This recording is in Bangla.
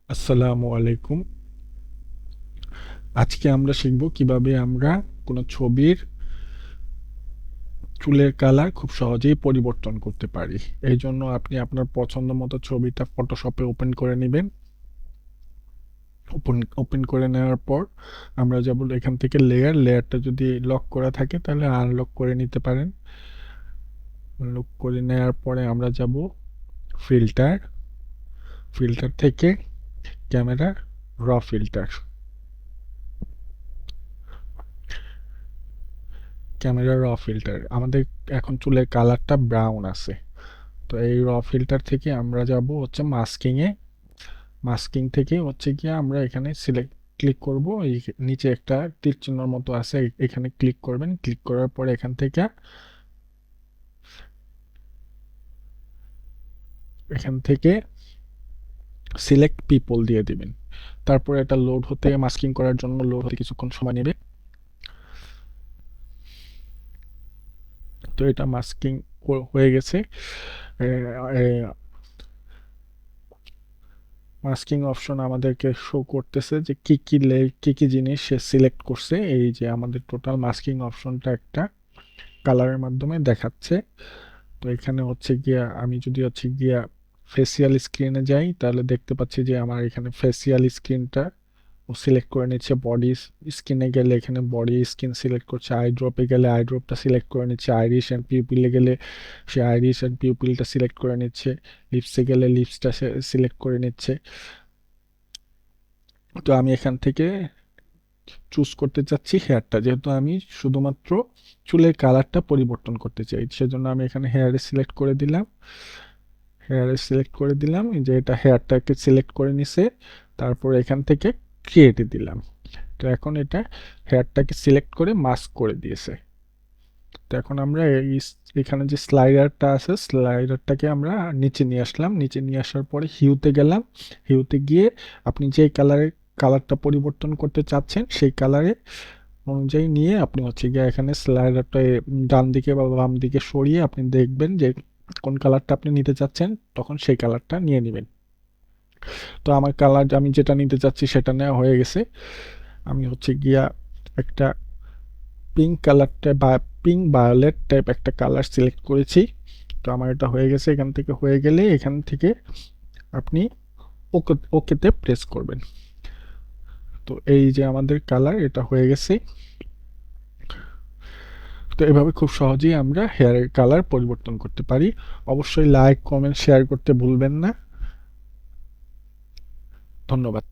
আসসালামু আলাইকুম। আজকে আমরা শিখব কিভাবে আমরা কোনো ছবির চুলের কালার খুব সহজেই পরিবর্তন করতে পারি। এই জন্য আপনি আপনার পছন্দ মতো ছবিটা ফটোশপে ওপেন করে নেবেন। ওপেন করে নেওয়ার পর আমরা যাব এখান থেকে লেয়ারটা যদি লক করা থাকে তাহলে আনলক করে নিতে পারেন। লক করে নেওয়ার পরে আমরা যাব ফিল্টার ফিল্টার থেকে ক্যামেরা র ফিল্টার আমাদের এখন চুলের কালারটা ব্রাউন আছে। তো এই র ফিল্টার থেকে আমরা যাব হচ্ছে মাস্কিংয়ে। মাস্কিং থেকে হচ্ছে গিয়ে আমরা এখানে ক্লিক করব। এই নিচে একটা তীর চিহ্নর মতো আছে, এখানে ক্লিক করবেন। ক্লিক করার পরে এখান থেকে সিলেক্ট পিপল দিয়ে দিবেন। তারপরে এটা লোড হতে, মাস্কিং করার জন্য লোড হতে কিছুক্ষণ সময় নেবে। তো এটা মাস্কিং হয়ে গেছে। মাস্কিং অপশন আমাদেরকে শো করতেছে যে কি কি জিনিস সে সিলেক্ট করছে। এই যে আমাদের টোটাল মাস্কিং অপশনটা একটা কালারের মাধ্যমে দেখাচ্ছে। তো এখানে হচ্ছে গিয়া আমি যদি হচ্ছে গিয়া ফেসিয়াল স্ক্রিনে যাই তাহলে দেখতে পাচ্ছি যে আমার এখানে ফেসিয়াল স্ক্রিনটা ও সিলেক্ট করে নিচ্ছে। বডি স্কিনে গেলে এখানে বডি স্কিন সিলেক্ট করছে। আই ড্রপে গেলে আই ড্রপটা সিলেক্ট করে নিচ্ছে। আইরিশ অ্যান্ড পিউপিলে গেলে সে আইরিশ অ্যান্ড পিউপিলটা সিলেক্ট করে নিচ্ছে। লিপসে গেলে লিপসটা সিলেক্ট করে নিচ্ছে। তো আমি এখান থেকে চুজ করতে চাচ্ছি হেয়ারটা, যেহেতু আমি শুধুমাত্র চুলের কালারটা পরিবর্তন করতে চাই, সেজন্য আমি এখানে হেয়ারে সিলেক্ট করে দিলাম যে এটা হেয়ারটাকে সিলেক্ট করে নিছে। তারপর এখান থেকে ক্রিয়েটে দিলাম। তো এখন এটা হেয়ারটাকে সিলেক্ট করে মাস্ক করে দিয়েছে। তো এখন আমরা এখানে যে স্লাইডারটা আছে, স্লাইডারটাকে আমরা নিচে নিয়ে আসলাম। নিচে নিয়ে আসার পরে হিউতে গেলাম। হিউতে গিয়ে আপনি যে কালারটা পরিবর্তন করতে চাচ্ছেন সেই কালারে অনুযায়ী নিয়ে আপনি হচ্ছে গিয়ে এখানে স্লাইডারটা ডান দিকে বা বাম দিকে সরিয়ে আপনি দেখবেন যে কোন কালারটা আপনি নিতে চাচ্ছেন, তখন সেই কালারটা নিয়ে নেবেন। তো আমার কালার আমি যেটা নিতে চাচ্ছি সেটা নেওয়া হয়ে গেছে। আমি হচ্ছে গিয়া একটা পিঙ্ক কালারটা বা পিঙ্ক ভায়োলেট টাইপ একটা কালার সিলেক্ট করেছি। তো আমার এটা হয়ে গেছে। এখান থেকে হয়ে গেলে এখান থেকে আপনি ওকেতে প্রেস করবেন। তো এই যে আমাদের কালার এটা হয়ে গেছে। তো এভাবে খুব সহজেই আমরা হেয়ারের কালার পরিবর্তন করতে পারি। অবশ্যই লাইক, কমেন্ট, শেয়ার করতে ভুলবেন না। ধন্যবাদ।